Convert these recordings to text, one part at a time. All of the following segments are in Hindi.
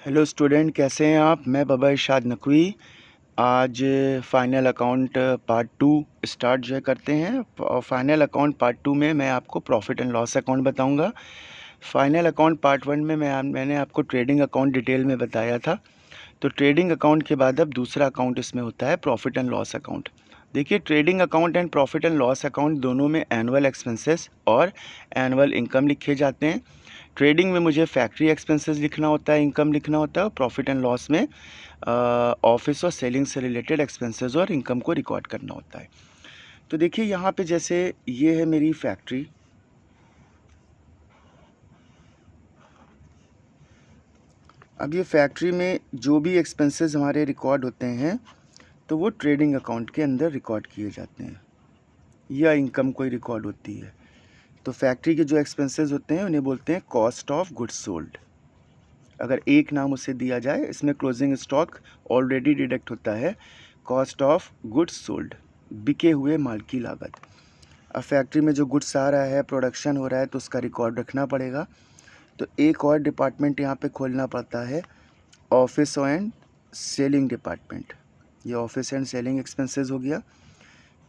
हेलो स्टूडेंट, कैसे हैं आप। मैं बाबा इरशाद नकवी। आज फाइनल अकाउंट पार्ट 2 स्टार्ट जो है करते हैं। और फाइनल अकाउंट पार्ट 2 में मैं आपको प्रॉफिट एंड लॉस अकाउंट बताऊंगा। फाइनल अकाउंट पार्ट 1 में मैंने आपको ट्रेडिंग अकाउंट डिटेल में बताया था। तो ट्रेडिंग अकाउंट के बाद अब दूसरा अकाउंट इसमें होता है प्रॉफिट एंड लॉस अकाउंट। देखिए, trading account and profit and loss account दोनों में एनुअल एक्सपेंसेस और एनुअल इनकम लिखे जाते हैं। ट्रेडिंग में मुझे फैक्ट्री एक्सपेंसेस लिखना होता है, इनकम लिखना होता है, और प्रॉफिट एंड लॉस में ऑफिस और सेलिंग से रिलेटेड एक्सपेंसेस और इनकम को रिकॉर्ड करना होता है। तो देखिए, यहाँ पे जैसे ये है मेरी फैक्ट्री। अब ये फैक्ट्री में जो भी एक्सपेंसेस हमारे रिकॉर्ड होते हैं तो वो ट्रेडिंग अकाउंट के अंदर रिकॉर्ड किए जाते हैं, या इनकम कोई रिकॉर्ड होती है। तो फैक्ट्री के जो एक्सपेंसेस होते हैं उन्हें बोलते हैं कॉस्ट ऑफ गुड्स सोल्ड। अगर एक नाम उसे दिया जाए, इसमें क्लोजिंग स्टॉक ऑलरेडी डिडक्ट होता है, कॉस्ट ऑफ गुड्स सोल्ड, बिके हुए माल की लागत। अब फैक्ट्री में जो गुड्स आ रहा है, प्रोडक्शन हो रहा है, तो उसका रिकॉर्ड रखना पड़ेगा। तो एक और डिपार्टमेंट यहाँ पे खोलना पड़ता है, ऑफिस एंड सेलिंग डिपार्टमेंट। ये ऑफिस एंड सेलिंग एक्सपेंसेस हो गया।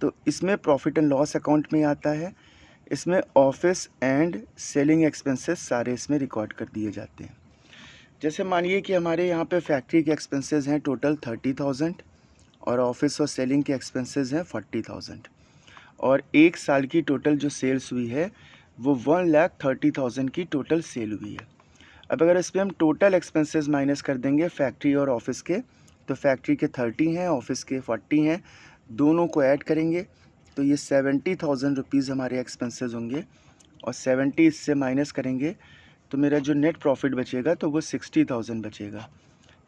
तो इसमें प्रॉफिट एंड लॉस अकाउंट में आता है। इसमें ऑफिस एंड सेलिंग एक्सपेंसेस सारे इसमें रिकॉर्ड कर दिए जाते हैं। जैसे मानिए कि हमारे यहाँ पे फैक्ट्री के एक्सपेंसेस हैं टोटल 30,000 और ऑफिस और सेलिंग के एक्सपेंसेस हैं 40,000, और एक साल की टोटल जो सेल्स हुई है वो 1,30,000 की टोटल सेल हुई है। अब अगर इस पर हम टोटल एक्सपेंसेस माइनस कर देंगे फैक्ट्री और ऑफिस के, तो फैक्ट्री के 30 हैं, ऑफिस के 40 हैं, दोनों को ऐड करेंगे तो ये 70,000 रुपीज़ हमारे एक्सपेंसेस होंगे, और 70 इससे माइनस करेंगे तो मेरा जो नेट प्रॉफिट बचेगा तो वो 60,000 बचेगा।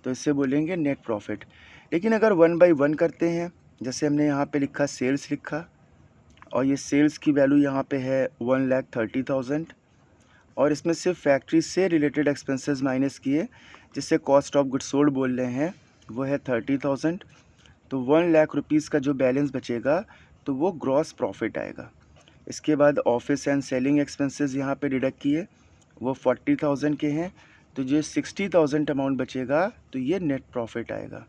तो इससे बोलेंगे नेट प्रॉफिट। लेकिन अगर 1 बाई 1 करते हैं, जैसे हमने यहाँ पे लिखा सेल्स लिखा, और ये सेल्स की वैल्यू यहाँ पे है 1,30,000, और इसमें सिर्फ फैक्ट्री से रिलेटेड एक्सपेंसेस माइनस किए, जिससे कॉस्ट ऑफ गुड्स सोल्ड बोल रहे हैं, वो है 30,000। तो 1,00,000 रुपीज़ का जो बैलेंस बचेगा तो वो ग्रॉस प्रॉफिट आएगा। इसके बाद ऑफिस एंड सेलिंग एक्सपेंसेस यहाँ पे डिडक्ट किए, वो 40,000 के हैं, तो जो 60,000 अमाउंट बचेगा तो ये नेट प्रॉफिट आएगा।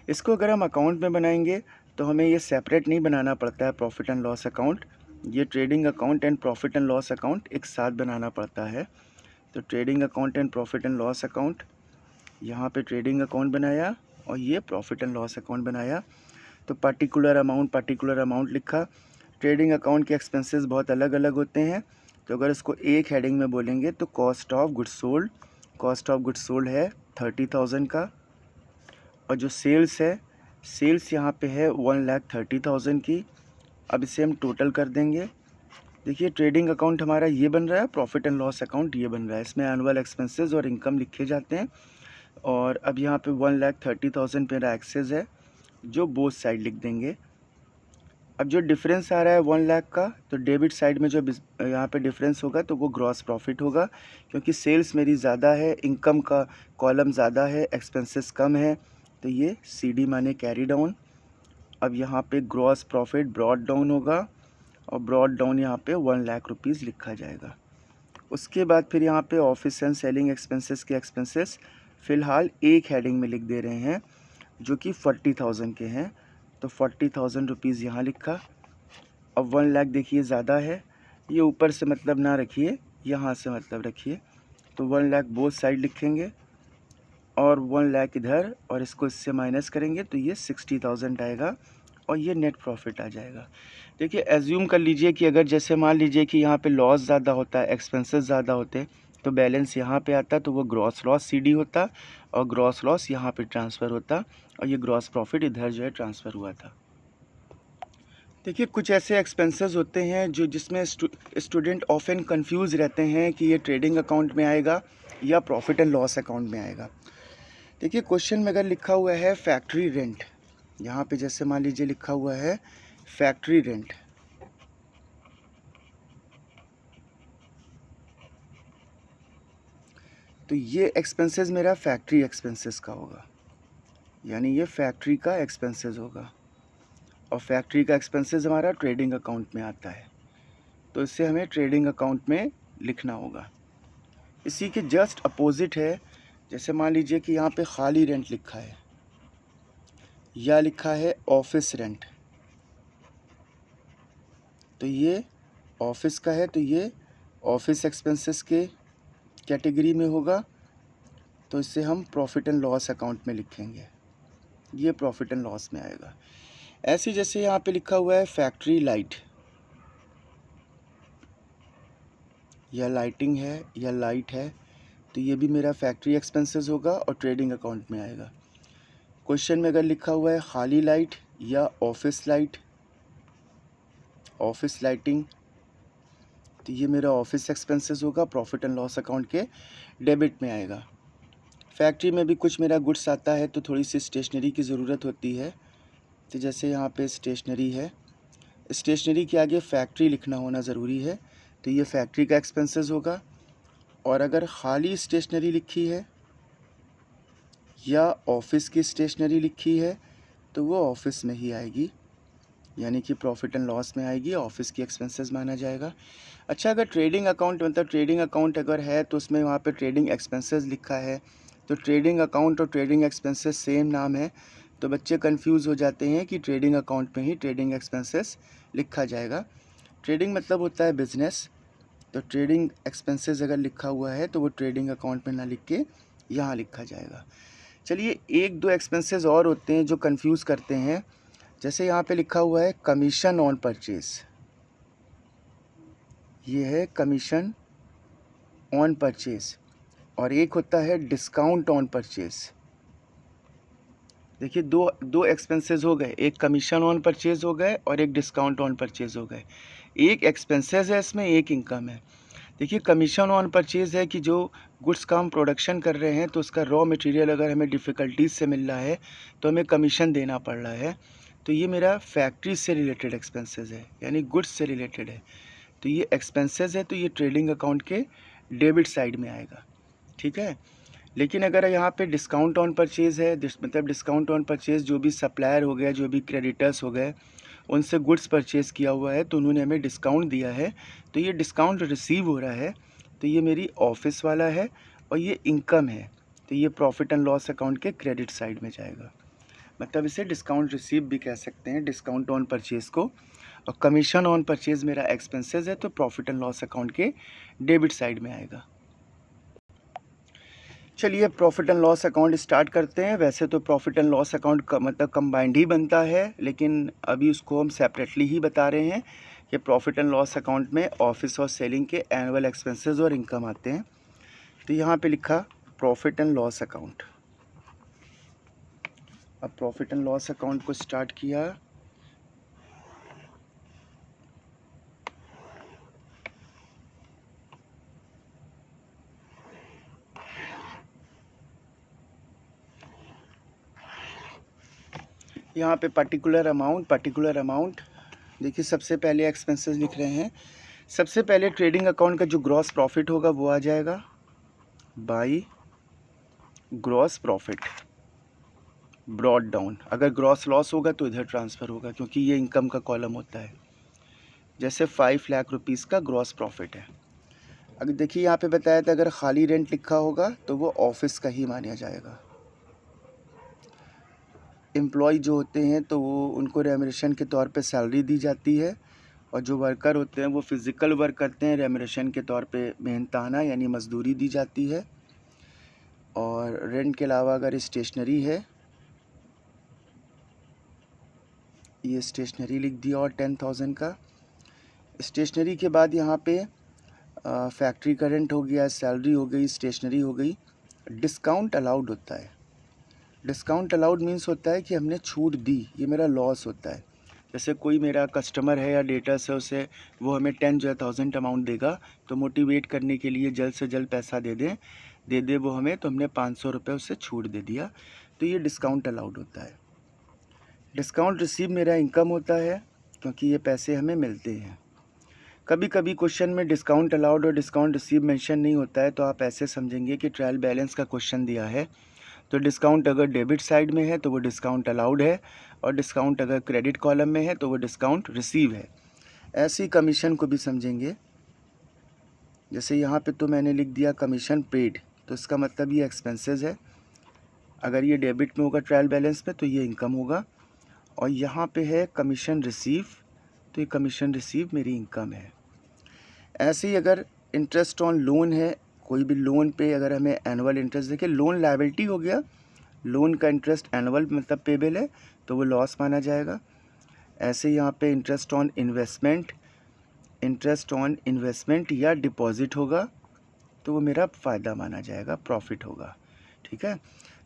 इसको अगर हम अकाउंट में बनाएंगे तो हमें ये सेपरेट नहीं बनाना पड़ता है प्रॉफिट एंड लॉस अकाउंट। ये trading account and profit and loss account एक साथ बनाना पड़ता है। तो trading account and profit and loss account, यहाँ पे ट्रेडिंग अकाउंट बनाया और ये प्रॉफिट एंड लॉस अकाउंट बनाया। तो पर्टिकुलर अमाउंट लिखा। ट्रेडिंग अकाउंट के एक्सपेंसेस बहुत अलग अलग होते हैं, तो अगर इसको एक हेडिंग में बोलेंगे तो cost of goods sold, cost of goods sold है 30,000 का, और जो सेल्स है, सेल्स यहाँ पे है 1,30,000 की। अब इसे हम टोटल कर देंगे। देखिए, ट्रेडिंग अकाउंट हमारा ये बन रहा है, प्रॉफिट एंड लॉस अकाउंट ये बन रहा है। इसमें एनुअल एक्सपेंसेस और इनकम लिखे जाते हैं। और अब यहाँ पे 1,30,000 मेरा एक्सेस है, जो बोथ साइड लिख देंगे। अब जो डिफरेंस आ रहा है 1,00,000 का, तो डेबिट साइड में जो यहाँ पे डिफरेंस होगा तो वो ग्रॉस प्रॉफिट होगा, क्योंकि सेल्स मेरी ज़्यादा है, इनकम का कॉलम ज़्यादा है, एक्सपेंसेस कम है, तो ये CD माने कैरी डाउन। अब यहाँ पे ग्रॉस प्रॉफिट ब्रॉड डाउन होगा, और ब्रॉड डाउन यहाँ पे 1,00,000 रुपीज़ लिखा जाएगा। उसके बाद फिर यहाँ पे ऑफिस एंड सेलिंग एक्सपेंसेस के एक्सपेंसेस फ़िलहाल एक हेडिंग में लिख दे रहे हैं, जो कि 40,000 के हैं। तो 40,000 रुपीज़ यहाँ लिखा। अब 1,00,000 देखिए ज़्यादा है, ये ऊपर से मतलब ना रखिए, यहाँ से मतलब रखिए। तो 1,00,000 बोथ साइड लिखेंगे, और 1,00,000 इधर, और इसको इससे माइनस करेंगे तो ये 60,000 आएगा, और ये नेट प्रॉफिट आ जाएगा। देखिए, एज्यूम कर लीजिए कि अगर जैसे मान लीजिए कि यहाँ पे लॉस ज़्यादा होता है, एक्सपेंसेस ज़्यादा होते, तो बैलेंस यहाँ पे आता, तो वो ग्रॉस लॉस CD होता, और ग्रॉस लॉस यहाँ पे ट्रांसफ़र होता, और ये ग्रॉस प्रॉफिट इधर जो है ट्रांसफ़र हुआ था। देखिए, कुछ ऐसे एक्सपेंसेस होते हैं जो जिसमें स्टूडेंट ऑफन कंफ्यूज रहते हैं कि ये ट्रेडिंग अकाउंट में आएगा या प्रॉफिट एंड लॉस अकाउंट में आएगा। देखिए, क्वेश्चन में अगर लिखा हुआ है फैक्ट्री रेंट, यहाँ पे जैसे मान लीजिए लिखा हुआ है फैक्ट्री रेंट, तो ये एक्सपेंसेस मेरा फैक्ट्री एक्सपेंसेस का होगा, यानी ये फैक्ट्री का एक्सपेंसेस होगा, और फैक्ट्री का एक्सपेंसेस हमारा ट्रेडिंग अकाउंट में आता है, तो इसे हमें ट्रेडिंग अकाउंट में लिखना होगा। इसी के जस्ट अपोजिट है जैसे मान लीजिए कि यहाँ पे खाली रेंट लिखा है या लिखा है ऑफिस रेंट, तो ये ऑफिस का है तो ये ऑफिस एक्सपेंसेस के कैटेगरी में होगा, तो इसे हम प्रॉफिट एंड लॉस अकाउंट में लिखेंगे, ये प्रॉफिट एंड लॉस में आएगा। ऐसे जैसे यहाँ पे लिखा हुआ है फैक्ट्री लाइट, या लाइटिंग है या लाइट है, तो ये भी मेरा फैक्ट्री एक्सपेंसेस होगा और ट्रेडिंग अकाउंट में आएगा। क्वेश्चन में अगर लिखा हुआ है खाली लाइट या ऑफिस लाइट, ऑफिस लाइटिंग, तो ये मेरा ऑफिस एक्सपेंसेस होगा, प्रॉफिट एंड लॉस अकाउंट के डेबिट में आएगा। फैक्ट्री में भी कुछ मेरा गुड्स आता है तो थोड़ी सी स्टेशनरी की ज़रूरत होती है, तो जैसे यहाँ पे स्टेशनरी है, स्टेशनरी के आगे फैक्ट्री लिखना होना ज़रूरी है, तो ये फैक्ट्री का एक्सपेंसेस होगा। और अगर खाली स्टेशनरी लिखी है या ऑफिस की स्टेशनरी लिखी है तो वो ऑफिस में ही आएगी, यानी कि प्रॉफिट एंड लॉस में आएगी, ऑफिस की एक्सपेंसेस माना जाएगा। अच्छा, अगर ट्रेडिंग अकाउंट मतलब ट्रेडिंग अकाउंट अगर है तो उसमें वहाँ पे ट्रेडिंग एक्सपेंसेस लिखा है, तो ट्रेडिंग अकाउंट और ट्रेडिंग एक्सपेंसेस सेम नाम है, तो बच्चे कंफ्यूज हो जाते हैं कि ट्रेडिंग अकाउंट में ही ट्रेडिंग एक्सपेंसेस लिखा जाएगा। ट्रेडिंग मतलब होता है बिजनेस, तो ट्रेडिंग एक्सपेंसेस अगर लिखा हुआ है तो वो ट्रेडिंग अकाउंट में ना लिख के यहाँ लिखा जाएगा। चलिए, एक दो एक्सपेंसेस और होते हैं जो कंफ्यूज करते हैं, जैसे यहाँ पे लिखा हुआ है कमीशन ऑन परचेज, ये है कमीशन ऑन परचेज, और एक होता है डिस्काउंट ऑन परचेज। देखिए, दो एक्सपेंसेस हो गए, एक कमीशन ऑन परचेज हो गए और एक डिस्काउंट ऑन परचेज हो गए। एक एक्सपेंसेस है इसमें, एक इनकम है। देखिए, कमीशन ऑन परचेज है कि जो गुड्स का हम प्रोडक्शन कर रहे हैं तो उसका रॉ मटेरियल अगर हमें डिफ़िकल्टीज से मिल रहा है तो हमें कमीशन देना पड़ रहा है, तो ये मेरा फैक्ट्री से रिलेटेड एक्सपेंसेस है, यानी गुड्स से रिलेटेड है, तो ये एक्सपेंसेस है, तो ये ट्रेडिंग अकाउंट के डेबिट साइड में आएगा। ठीक है, लेकिन अगर यहाँ पे डिस्काउंट ऑन परचेज़ है, मतलब डिस्काउंट ऑन परचेज़ जो भी सप्लायर हो गए, जो भी क्रेडिटर्स हो गए, उनसे गुड्स परचेज़ किया हुआ है तो उन्होंने हमें डिस्काउंट दिया है, तो ये डिस्काउंट रिसीव हो रहा है, तो ये मेरी ऑफिस वाला है और ये इनकम है, तो ये प्रॉफिट एंड लॉस अकाउंट के क्रेडिट साइड में जाएगा। मतलब इसे डिस्काउंट रिसीव भी कह सकते हैं, डिस्काउंट ऑन परचेज़ को। और कमीशन ऑन परचेज़ मेरा एक्सपेंसेस है, तो प्रॉफिट एंड लॉस अकाउंट के डेबिट साइड में आएगा। चलिए, profit and loss account start करते हैं। वैसे तो प्रॉफिट एंड लॉस अकाउंट का मतलब कंबाइंड ही बनता है, लेकिन अभी उसको हम सेपरेटली ही बता रहे हैं कि प्रॉफिट एंड लॉस अकाउंट में ऑफिस और सेलिंग के एनुअल एक्सपेंसेस और इनकम आते हैं। तो यहाँ पे लिखा प्रॉफिट एंड लॉस अकाउंट। अब प्रॉफिट एंड लॉस अकाउंट को स्टार्ट किया, यहाँ पे पर्टिकुलर अमाउंट। देखिए, सबसे पहले एक्सपेंसेस लिख रहे हैं। सबसे पहले ट्रेडिंग अकाउंट का जो ग्रॉस प्रॉफिट होगा वो आ जाएगा by gross profit brought down. अगर ग्रॉस लॉस होगा तो इधर ट्रांसफ़र होगा, क्योंकि ये इनकम का कॉलम होता है। जैसे 5 लाख रुपीज़ का ग्रॉस प्रॉफिट है। अगर देखिए, यहाँ पे बताया था अगर खाली रेंट लिखा होगा तो वो ऑफिस का ही माना जाएगा। एम्प्लॉय जो होते हैं तो वो उनको रेम्यूनरेशन के तौर पे सैलरी दी जाती है, और जो वर्कर होते हैं वो फिज़िकल वर्क करते हैं, रेम्यूनरेशन के तौर पे मेहनताना यानी मजदूरी दी जाती है। और रेंट के अलावा अगर स्टेशनरी है, ये स्टेशनरी लिख दिया और 10,000 का। स्टेशनरी के बाद यहाँ पे फैक्ट्री का रेंट हो गया, सैलरी हो गई, स्टेशनरी हो गई। डिस्काउंट अलाउड होता है। डिस्काउंट अलाउड मीन्स होता है कि हमने छूट दी, ये मेरा लॉस होता है। जैसे कोई मेरा कस्टमर है या डेटर्स है, उसे वो हमें 10,000 अमाउंट देगा, तो मोटिवेट करने के लिए जल्द से जल्द पैसा दे दे वो हमें, तो हमने 500 रुपये उससे छूट दे दिया, तो ये डिस्काउंट अलाउड होता है। डिस्काउंट रिसीव मेरा इनकम होता है, क्योंकि ये पैसे हमें मिलते हैं। कभी कभी क्वेश्चन में डिस्काउंट अलाउड और डिस्काउंट रिसीव मेंशन नहीं होता है, तो आप ऐसे समझेंगे कि ट्रायल बैलेंस का क्वेश्चन दिया है, तो डिस्काउंट अगर डेबिट साइड में है तो वो डिस्काउंट अलाउड है, और डिस्काउंट अगर क्रेडिट कॉलम में है तो वो डिस्काउंट रिसीव है। ऐसे ही कमीशन को भी समझेंगे। जैसे यहाँ पे तो मैंने लिख दिया कमीशन पेड, तो इसका मतलब ये एक्सपेंसेस है। अगर ये डेबिट में होगा ट्रायल बैलेंस में तो ये इनकम होगा। और यहाँ पे है कमीशन रिसीव, तो ये कमीशन रिसीव मेरी इनकम है। ऐसे ही अगर इंटरेस्ट ऑन लोन है, कोई भी लोन पे अगर हमें एनुअल इंटरेस्ट, देखिए लोन लायबिलिटी हो गया, लोन का इंटरेस्ट एनुअल मतलब पेबल है तो वो लॉस माना जाएगा। ऐसे यहाँ पे interest on investment, interest on investment या डिपॉजिट होगा तो वो मेरा फ़ायदा माना जाएगा, प्रॉफिट होगा। ठीक है।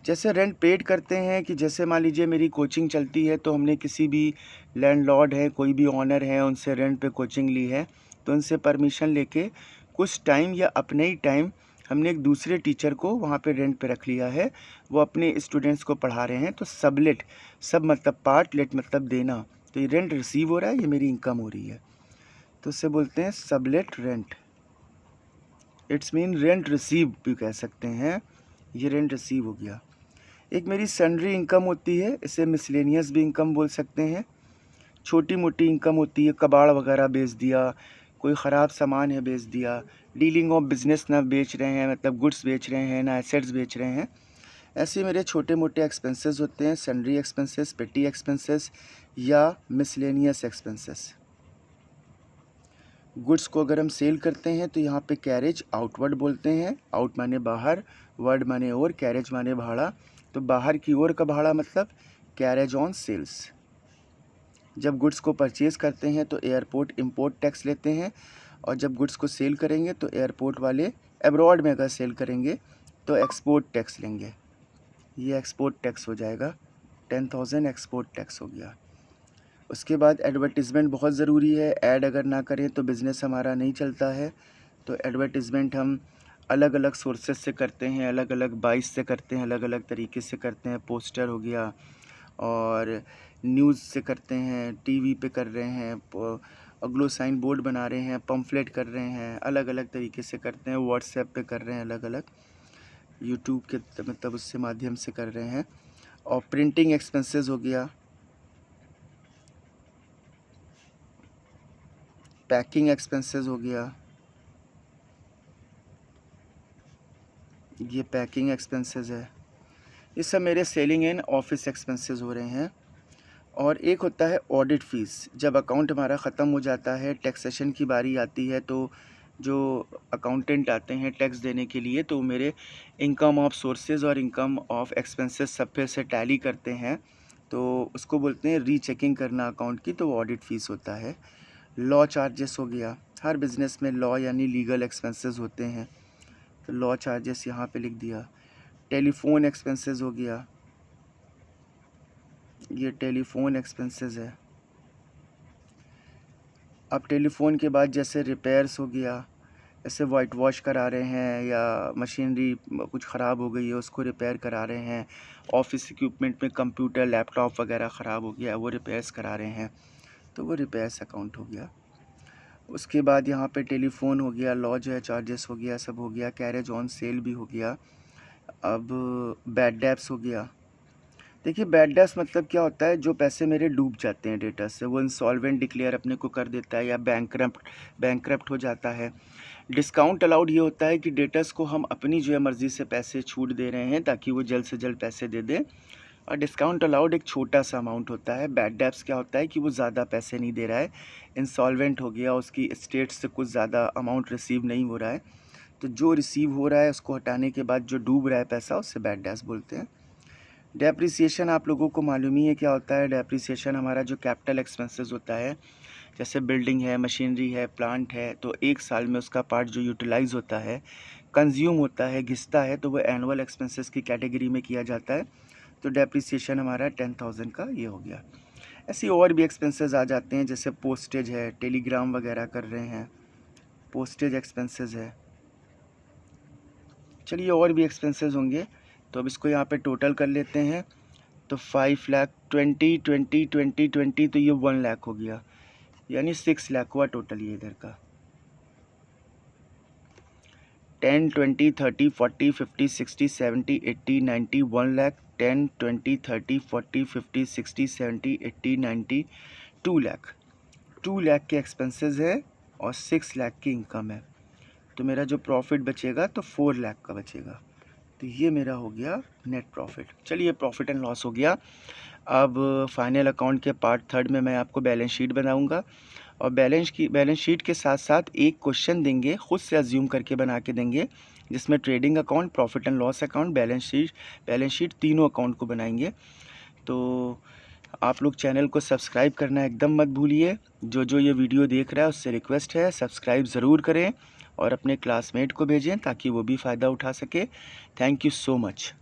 जैसे रेंट पेड करते हैं कि जैसे मान लीजिए मेरी कोचिंग चलती है तो हमने किसी भी लैंडलॉर्ड है, कोई भी ऑनर है, उनसे रेंट पे कोचिंग ली है, तो उनसे परमिशन लेके कुछ टाइम या अपने ही टाइम हमने एक दूसरे टीचर को वहाँ पे रेंट पे रख लिया है, वो अपने स्टूडेंट्स को पढ़ा रहे हैं। तो सबलेट, सब मतलब पार्ट, लेट मतलब देना, तो ये रेंट रिसीव हो रहा है, ये मेरी इनकम हो रही है, तो उससे बोलते हैं sublet rent. It's mean rent receive भी कह सकते हैं, ये रेंट रिसीव हो गया। एक मेरी सन्ड्री इनकम होती है, इसे मिसलेनियस भी इनकम बोल सकते हैं। छोटी मोटी इनकम होती है, कबाड़ वगैरह बेच दिया, कोई ख़राब सामान है बेच दिया, डीलिंग ऑफ बिजनेस ना बेच रहे हैं, मतलब गुड्स बेच रहे हैं ना एसेट्स बेच रहे हैं। ऐसे मेरे छोटे मोटे एक्सपेंसेस होते हैं, सन्ड्री एक्सपेंसेस, पेटी एक्सपेंसेस या मिसलेनियस एक्सपेंसेस। गुड्स को अगर हम सेल करते हैं तो यहाँ पे कैरेज आउटवर्ड बोलते हैं, आउट माने बाहर, वर्ड माने और, कैरेज माने भाड़ा, तो बाहर की ओर का भाड़ा मतलब कैरेज ऑन सेल्स। जब गुड्स को परचेज़ करते हैं तो एयरपोर्ट इंपोर्ट टैक्स लेते हैं, और जब गुड्स को सेल करेंगे तो एयरपोर्ट वाले एब्रॉड में अगर सेल करेंगे तो एक्सपोर्ट टैक्स लेंगे, ये एक्सपोर्ट टैक्स हो जाएगा। 10,000 एक्सपोर्ट टैक्स हो गया। उसके बाद एडवर्टीज़मेंट बहुत ज़रूरी है, ऐड अगर ना करें तो बिज़नेस हमारा नहीं चलता है। तो एडवर्टीज़मेंट हम अलग अलग सोर्सेज से करते हैं, अलग अलग बाइस से करते हैं, अलग अलग तरीके से करते हैं। पोस्टर हो गया, और न्यूज़ से करते हैं, टीवी पे कर रहे हैं, अग्लो साइन बोर्ड बना रहे हैं, पम्फलेट कर रहे हैं, अलग अलग तरीके से करते हैं, व्हाट्सएप पे कर रहे हैं, अलग अलग यूट्यूब के मतलब उससे माध्यम से कर रहे हैं। और प्रिंटिंग एक्सपेंसेस हो गया, पैकिंग एक्सपेंसेस हो गया, ये पैकिंग एक्सपेंसेस है। ये सब मेरे सेलिंग एंड ऑफिस एक्सपेंसेस हो रहे हैं। और एक होता है ऑडिट फ़ीस, जब अकाउंट हमारा ख़त्म हो जाता है, टैक्सेशन की बारी आती है, तो जो अकाउंटेंट आते हैं टैक्स देने के लिए, तो मेरे इनकम ऑफ सोर्सेज और इनकम ऑफ एक्सपेंसेस सब पे से टैली करते हैं, तो उसको बोलते हैं रीचेकिंग करना अकाउंट की, तो वो ऑडिट फ़ीस होता है। लॉ चार्जेस हो गया, हर बिज़नेस में लॉ यानी लीगल एक्सपेंसेस होते हैं, तो लॉ चार्जेस यहाँ पे लिख दिया। टेलीफोन एक्सपेंसेस हो गया, ये टेलीफोन एक्सपेंसेस है। अब टेलीफोन के बाद जैसे रिपेयर्स हो गया, जैसे वाइट वॉश करा रहे हैं या मशीनरी कुछ ख़राब हो गई है उसको रिपेयर करा रहे हैं, ऑफिस इक्विपमेंट में कंप्यूटर लैपटॉप वगैरह ख़राब हो गया वो रिपेयर्स करा रहे हैं, तो वो रिपेयर्स अकाउंट हो गया। उसके बाद यहाँ पे टेलीफोन हो गया, लॉ जो है चार्जेस हो गया, सब हो गया, कैरेज ऑन सेल भी हो गया। अब बैड डेब्ट्स हो गया। देखिए बैड डेब्ट्स मतलब क्या होता है, जो पैसे मेरे डूब जाते हैं डेटा से, वो इंसॉल्वेंट डिक्लेयर अपने को कर देता है या बैंकरप्ट हो जाता है। डिस्काउंट अलाउड ये होता है कि डेटर्स को हम अपनी जो है मर्ज़ी से पैसे छूट दे रहे हैं ताकि वो जल्द से जल्द पैसे दे दें, और डिस्काउंट अलाउड एक छोटा सा अमाउंट होता है। बैड डेब्ट्स क्या होता है कि वो ज़्यादा पैसे नहीं दे रहा है, इंसॉल्वेंट हो गया, उसकी स्टेट से कुछ ज़्यादा अमाउंट रिसीव नहीं हो रहा है, तो जो रिसीव हो रहा है उसको हटाने के बाद जो डूब रहा है पैसा उससे बैड डेब्ट्स बोलते हैं। डेप्रिसिएशन आप लोगों को मालूम ही है क्या होता है। डेप्रिसिएशन हमारा जो कैपिटल एक्सपेंसेस होता है, जैसे बिल्डिंग है, मशीनरी है, प्लांट है, तो एक साल में उसका पार्ट जो यूटिलाइज़ होता है, कंज्यूम होता है, घिसता है, तो वो एनुअल एक्सपेंसेस की कैटेगरी में किया जाता है। तो डेप्रिसिएशन हमारा 10,000 का ये हो गया। ऐसे और भी एक्सपेंसेस आ जाते हैं, जैसे पोस्टेज है, टेलीग्राम वगैरह कर रहे हैं, पोस्टेज एक्सपेंसेस है। चलिए और भी एक्सपेंसेस होंगे, तो अब इसको यहाँ पे टोटल कर लेते हैं। तो 5 लाख 20 तो ये 1 लाख हो गया, यानी 6 लाख हुआ टोटल ये इधर का। 10, 20, 30, 40, 50, 60, 70, 80, 90, 1 लाख। 10, 20, 30, 40, 50, 60, 70, 80, 90, 2 लाख। 2 लाख के एक्सपेंसेस है और 6 लाख की इनकम है, तो मेरा जो प्रॉफिट बचेगा तो 4 लाख का बचेगा। तो ये मेरा हो गया नेट प्रॉफिट। चलिए प्रॉफिट एंड लॉस हो गया। अब फाइनल अकाउंट के पार्ट 3 में मैं आपको बैलेंस शीट बनाऊंगा और बैलेंस शीट के साथ साथ एक क्वेश्चन देंगे, खुद से अज्यूम करके बना के देंगे, जिसमें trading account, profit and loss account, balance sheet तीनों अकाउंट को बनाएंगे। तो आप लोग चैनल को सब्सक्राइब करना एकदम मत भूलिए। जो ये वीडियो देख रहा है उससे रिक्वेस्ट है सब्सक्राइब ज़रूर करें और अपने क्लासमेट को भेजें ताकि वो भी फ़ायदा उठा सके। Thank you so much.